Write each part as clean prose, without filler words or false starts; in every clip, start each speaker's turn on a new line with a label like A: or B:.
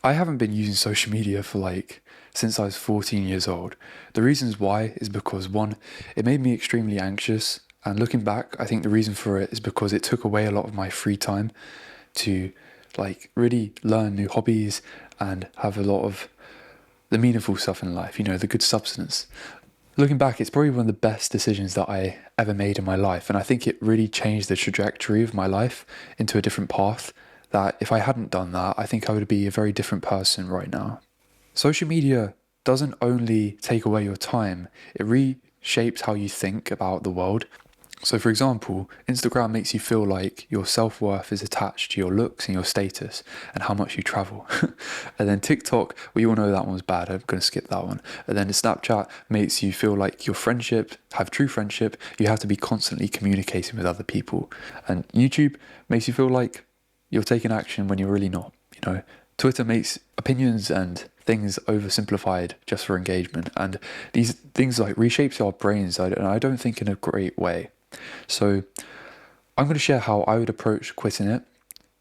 A: I haven't been using social media for since I was 14 years old. The reasons why is because one, it made me extremely anxious. And looking back, I think the reason for it is because it took away a lot of my free time to really learn new hobbies and have a lot of the meaningful stuff in life, the good substance. Looking back, it's probably one of the best decisions that I ever made in my life. And I think it really changed the trajectory of my life into a different path that if I hadn't done that, I think I would be a very different person right now. Social media doesn't only take away your time, it reshapes how you think about the world. So, for example, Instagram makes you feel like your self-worth is attached to your looks and your status and how much you travel. And then TikTok, we all know that one's bad. I'm going to skip that one. And then Snapchat makes you feel like your friendship, have true friendship, you have to be constantly communicating with other people. And YouTube makes you feel like you're taking action when you're really not. Twitter makes opinions and things oversimplified just for engagement. And these things reshapes our brains, and I don't think in a great way. So I'm going to share how I would approach quitting it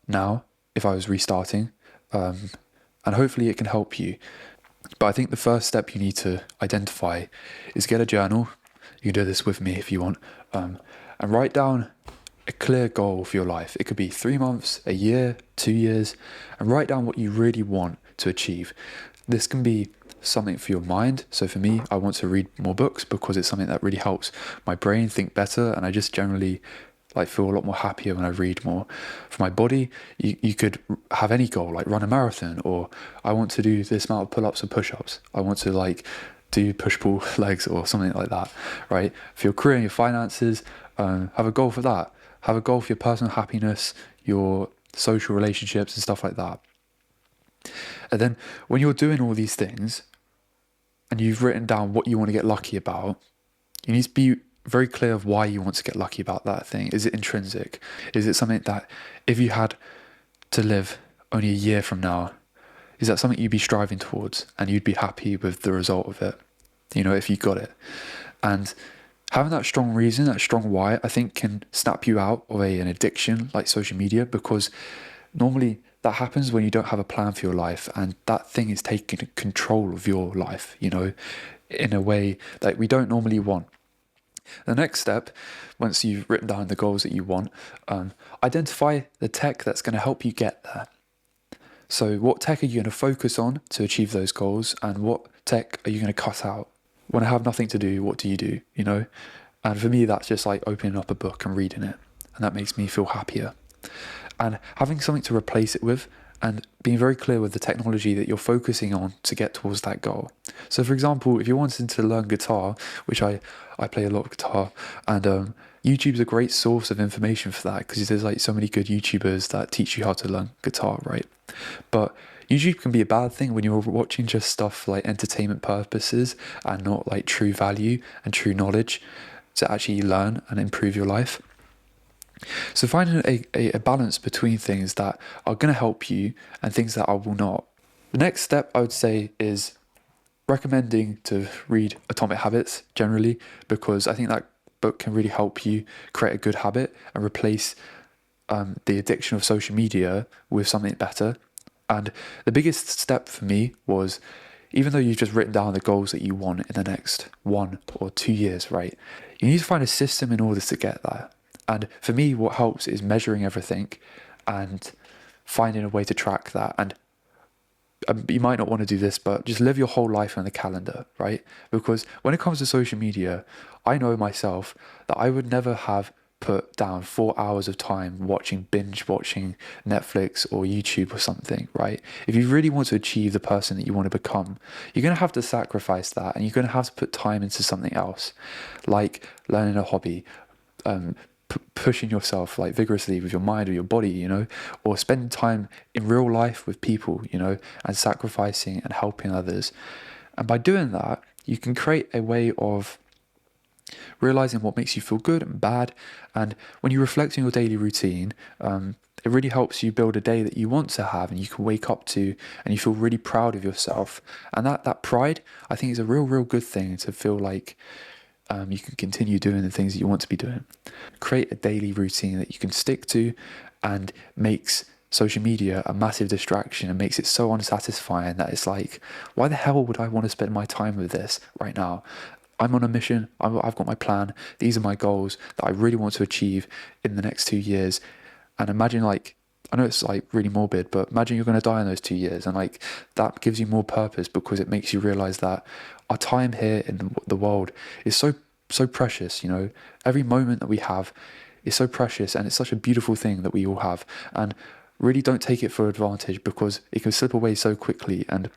A: now if I was restarting, and hopefully it can help you. But I think the first step you need to identify is get a journal. You can do this with me if you want, and write down a clear goal for your life. It could be 3 months, a year, 2 years, and write down what you really want to achieve. This can be something for your mind. So for me, I want to read more books because it's something that really helps my brain think better, and I just generally feel a lot more happier when I read more. For my body, you could have any goal, like run a marathon, or I want to do this amount of pull-ups or push-ups. I want to do push-pull legs or something like that, right? For your career and your finances, have a goal for that. Have a goal for your personal happiness, your social relationships and stuff like that. And then when you're doing all these things and you've written down what you want to get lucky about, you need to be very clear of why you want to get lucky about that thing. Is it intrinsic? Is it something that if you had to live only a year from now, is that something you'd be striving towards and you'd be happy with the result of it, if you got it? And having that strong reason, that strong why, I think can snap you out of an addiction like social media, because normally that happens when you don't have a plan for your life and that thing is taking control of your life, in a way that we don't normally want. The next step, once you've written down the goals that you want, identify the tech that's going to help you get there. So what tech are you going to focus on to achieve those goals, and what tech are you going to cut out? When I have nothing to do, what do you do, And for me, that's just opening up a book and reading it. And that makes me feel happier. And having something to replace it with, and being very clear with the technology that you're focusing on to get towards that goal. So for example, if you're wanting to learn guitar, which I play a lot of guitar, and YouTube's a great source of information for that, because there's so many good YouTubers that teach you how to learn guitar, right? But YouTube can be a bad thing when you're watching just stuff like entertainment purposes and not true value and true knowledge to actually learn and improve your life. So finding a balance between things that are going to help you and things that will not. The next step I would say is recommending to read Atomic Habits generally, because I think that book can really help you create a good habit and replace the addiction of social media with something better. And the biggest step for me was, even though you've just written down the goals that you want in the next 1 or 2 years, right? You need to find a system in order to get there. And for me, what helps is measuring everything and finding a way to track that. And you might not want to do this, but just live your whole life on the calendar, right? Because when it comes to social media, I know myself that I would never have put down 4 hours of time binge watching Netflix or YouTube or something, right? If you really want to achieve the person that you want to become, you're going to have to sacrifice that, and you're going to have to put time into something else, like learning a hobby, pushing yourself vigorously with your mind or your body, or spending time in real life with people, and sacrificing and helping others. And by doing that, you can create a way of realizing what makes you feel good and bad. And when you reflect on your daily routine, it really helps you build a day that you want to have and you can wake up to, and you feel really proud of yourself. And that pride, I think, is a real good thing to feel like you can continue doing the things that you want to be doing. Create a daily routine that you can stick to and makes social media a massive distraction and makes it so unsatisfying that it's like, why the hell would I want to spend my time with this right now? I'm on a mission. I've got my plan. These are my goals that I really want to achieve in the next 2 years. And imagine, like, I know it's like really morbid, but imagine you're going to die in those 2 years, and like that gives you more purpose because it makes you realize that our time here in the world is so precious. Every moment that we have is so precious, and it's such a beautiful thing that we all have. And really don't take it for advantage because it can slip away so quickly. And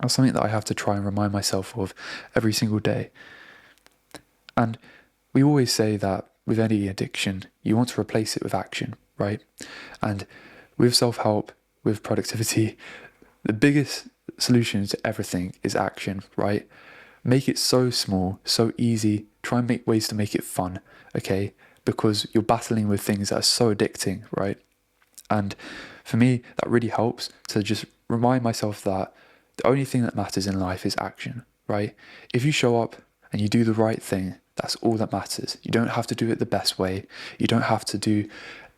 A: that's something that I have to try and remind myself of every single day. And we always say that with any addiction, you want to replace it with action, right? And with self-help, with productivity, the biggest solution to everything is action, right? Make it so small, so easy. Try and make ways to make it fun, okay? Because you're battling with things that are so addicting, right? And for me, that really helps to just remind myself that the only thing that matters in life is action, right? If you show up and you do the right thing, that's all that matters. You don't have to do it the best way. You don't have to do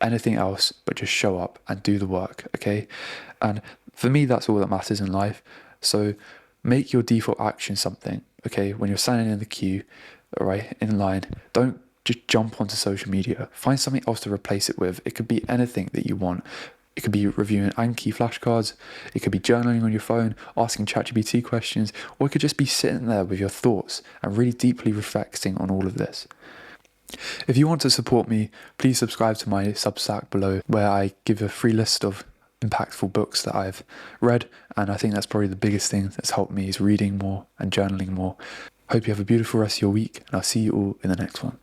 A: anything else but just show up and do the work, okay? And for me, that's all that matters in life. So make your default action something, okay? When you're standing in the queue, all right, in line, don't just jump onto social media. Find something else to replace it with. It could be anything that you want. It could be reviewing Anki flashcards. It could be journaling on your phone, asking ChatGPT questions, or it could just be sitting there with your thoughts and really deeply reflecting on all of this. If you want to support me, please subscribe to my Substack below, where I give a free list of impactful books that I've read, and I think that's probably the biggest thing that's helped me is reading more and journaling more. Hope you have a beautiful rest of your week, and I'll see you all in the next one.